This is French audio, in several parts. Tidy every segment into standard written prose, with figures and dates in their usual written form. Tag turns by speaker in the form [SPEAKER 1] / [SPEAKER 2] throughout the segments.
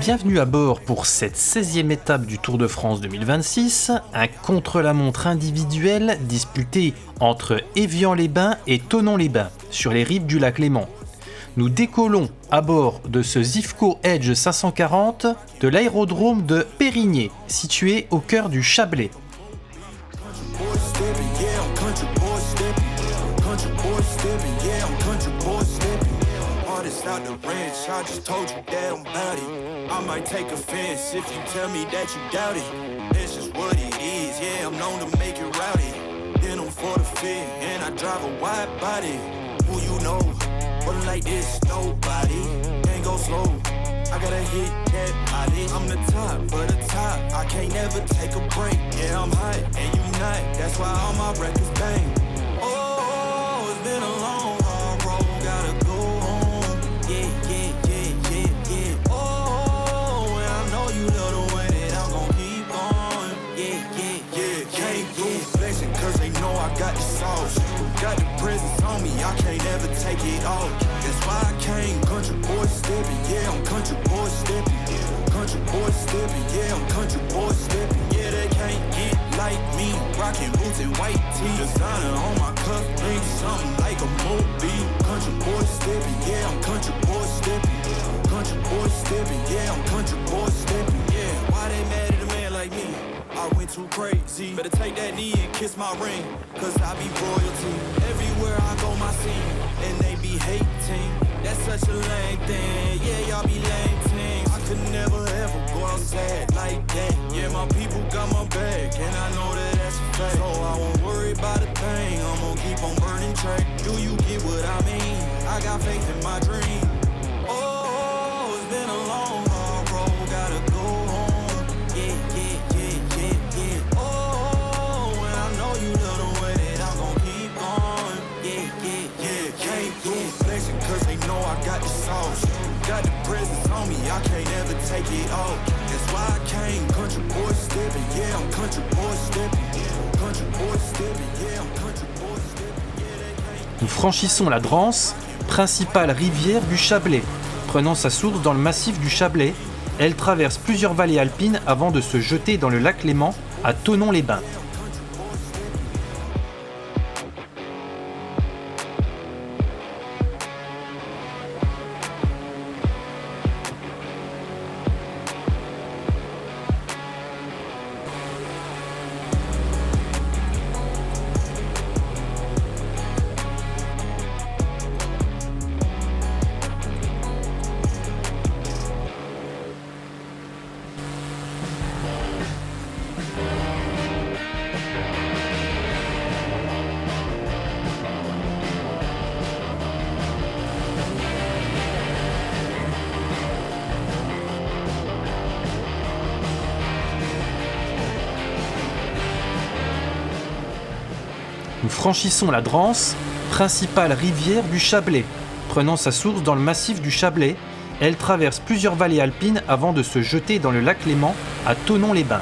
[SPEAKER 1] Bienvenue à bord pour cette 16e étape du Tour de France 2026, un contre-la-montre individuel disputé entre Évian-les-Bains et Thonon-les-Bains, sur les rives du lac Léman. Nous décollons à bord de ce Zifco Edge 540 de l'aérodrome de Périgné, situé au cœur du Chablais.
[SPEAKER 2] Out the ranch, I just told you that I'm bout it. I might take offense if you tell me that you doubt it. It's just what it is, yeah, I'm known to make it rowdy. Then I'm for the fit, and I drive a wide body. Who you know, but like this, nobody. Can't go slow, I gotta hit that body. I'm the top, but the top, I can't never take a break. Yeah, I'm hot, and you not, that's why all my records bang. Oh, it's been a long, hard road, gotta go. Got the sauce, got the presence on me, I can't ever take it off. That's why I came, country boy stepping, yeah, I'm country boy stepping. Country boy stepping, yeah, I'm country boy stepping. Yeah, they can't get like me, rocking boots and white tee. Designer on my cuff, ain't something like a movie. Country boy stepping, yeah, I'm country boy stepping. Country boy stepping, yeah, I'm country boy stepping. Yeah, why they mad at a man like me? I went too crazy. Better take that knee and kiss my ring, cause I be royalty. Everywhere I go, my scene, and they be hating. That's such a lame thing, yeah, y'all be lame things. I could never ever go outside like that. Yeah, my people got my back, and I know that that's a fact. So I won't worry about a thing, I'm gonna keep on burning track. Do you get what I mean? I got faith in my dream. Oh, it's been a long, hard road, gotta go home. Yeah, yeah. Cause they know I got the sauce, got the presence on me, I can't ever take it off. That's why I came, country boy stepping, yeah, I'm country boy stepping. Country boy stepping, yeah, I'm country boy stepping.
[SPEAKER 1] Nous franchissons la Drance, principale rivière du Chablais. Prenant sa source dans le massif du Chablais, elle traverse plusieurs vallées alpines avant de se jeter dans le lac Léman à Thonon-les-Bains. Nous franchissons la Drance, principale rivière du Chablais. Prenant sa source dans le massif du Chablais, elle traverse plusieurs vallées alpines avant de se jeter dans le lac Léman à Thonon-les-Bains.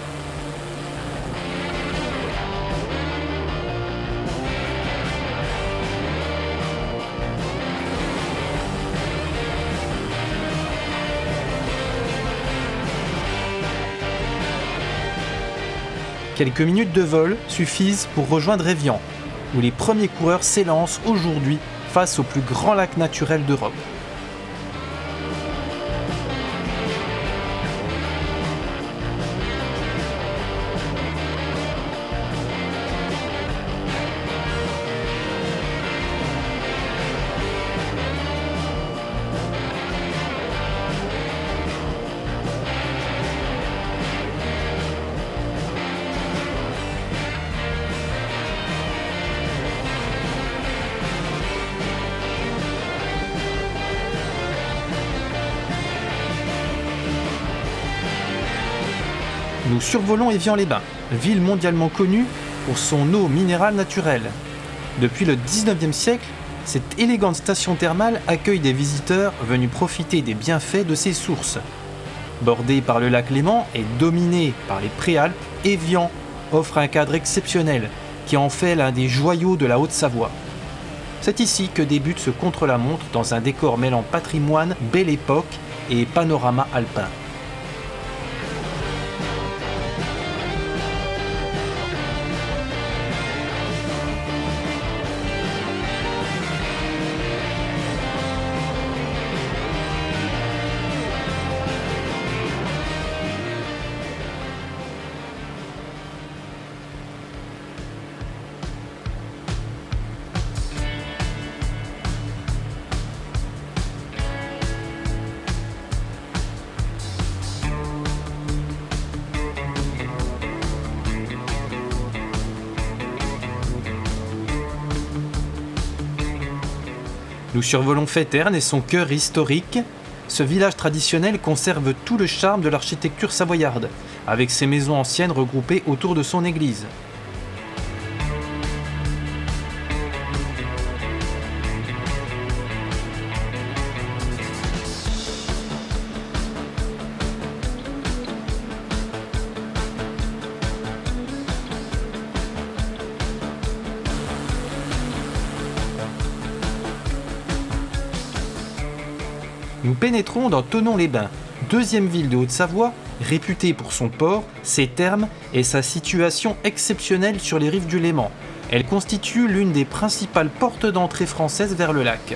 [SPEAKER 1] Quelques minutes de vol suffisent pour rejoindre Évian, où les premiers coureurs s'élancent aujourd'hui face au plus grand lac naturel d'Europe. Nous survolons Évian-les-Bains, ville mondialement connue pour son eau minérale naturelle. Depuis le 19e siècle, cette élégante station thermale accueille des visiteurs venus profiter des bienfaits de ses sources. Bordée par le lac Léman et dominée par les Préalpes, Évian offre un cadre exceptionnel qui en fait l'un des joyaux de la Haute-Savoie. C'est ici que débute ce contre-la-montre dans un décor mêlant patrimoine, belle époque et panorama alpin. Nous survolons Féterne et son cœur historique. Ce village traditionnel conserve tout le charme de l'architecture savoyarde, avec ses maisons anciennes regroupées autour de son église. Nous pénétrons dans Thonon-les-Bains, deuxième ville de Haute-Savoie, réputée pour son port, ses thermes et sa situation exceptionnelle sur les rives du Léman. Elle constitue l'une des principales portes d'entrée françaises vers le lac.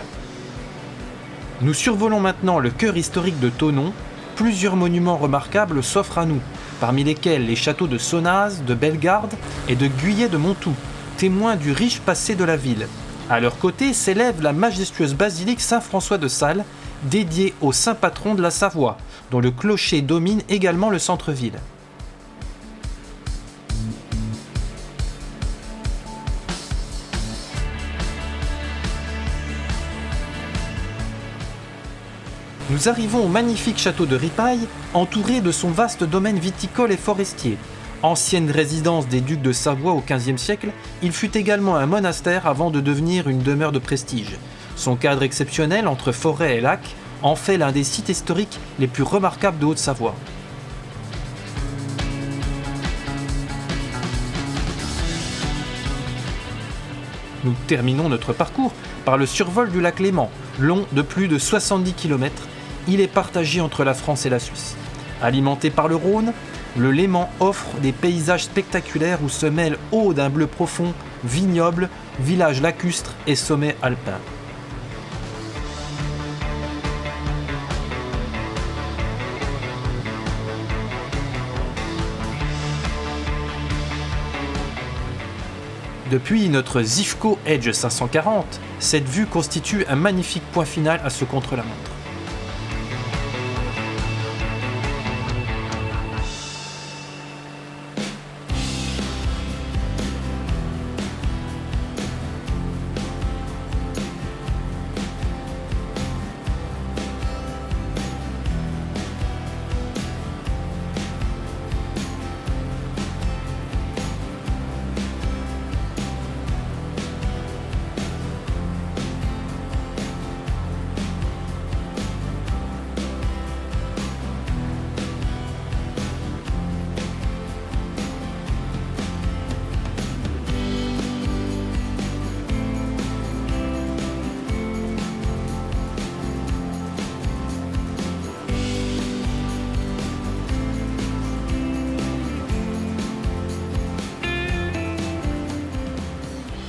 [SPEAKER 1] Nous survolons maintenant le cœur historique de Thonon. Plusieurs monuments remarquables s'offrent à nous, parmi lesquels les châteaux de Sonnaz, de Bellegarde et de Guyet de Montoux, témoins du riche passé de la ville. À leur côté s'élève la majestueuse basilique Saint-François de Sales, dédiée au saint patron de la Savoie, dont le clocher domine également le centre-ville. Nous arrivons au magnifique château de Ripaille, entouré de son vaste domaine viticole et forestier. Ancienne résidence des ducs de Savoie au XVe siècle, il fut également un monastère avant de devenir une demeure de prestige. Son cadre exceptionnel entre forêt et lac en fait l'un des sites historiques les plus remarquables de Haute-Savoie. Nous terminons notre parcours par le survol du lac Léman, long de plus de 70 km. Il est partagé entre la France et la Suisse. Alimenté par le Rhône, le Léman offre des paysages spectaculaires où se mêlent eau d'un bleu profond, vignobles, villages lacustres et sommets alpins. Depuis notre Zifco Edge 540, cette vue constitue un magnifique point final à ce contre-la-montre.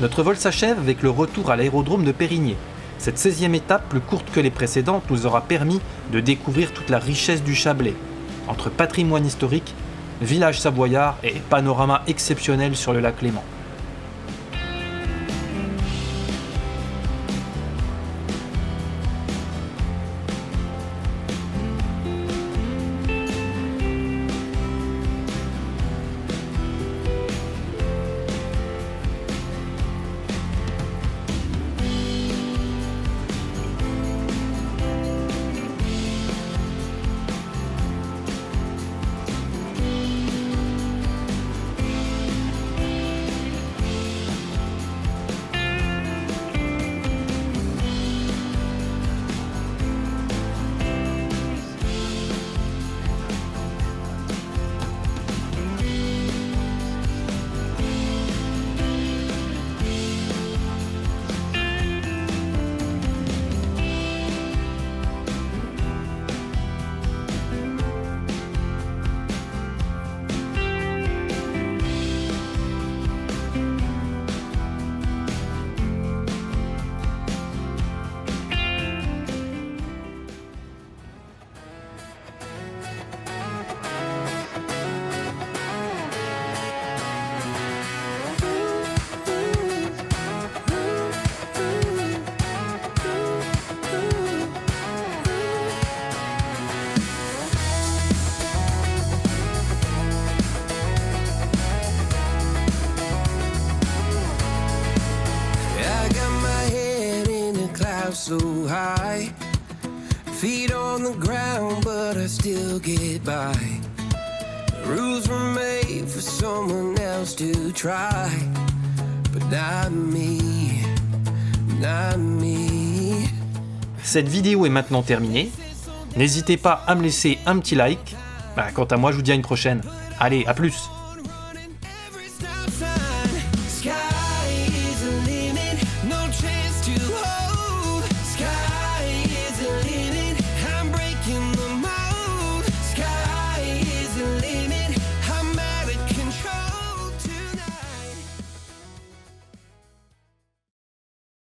[SPEAKER 1] Notre vol s'achève avec le retour à l'aérodrome de Périgné. Cette 16e étape, plus courte que les précédentes, nous aura permis de découvrir toute la richesse du Chablais, entre patrimoine historique, village savoyard et panorama exceptionnel sur le lac Léman.
[SPEAKER 3] so high. Feet on the ground, but I still get by. The rules were made for someone else to try, but not me, not me.
[SPEAKER 1] Cette vidéo est maintenant terminée. N'hésitez pas à me laisser un petit like. Quant à moi, je vous dis à une prochaine. Allez, à plus!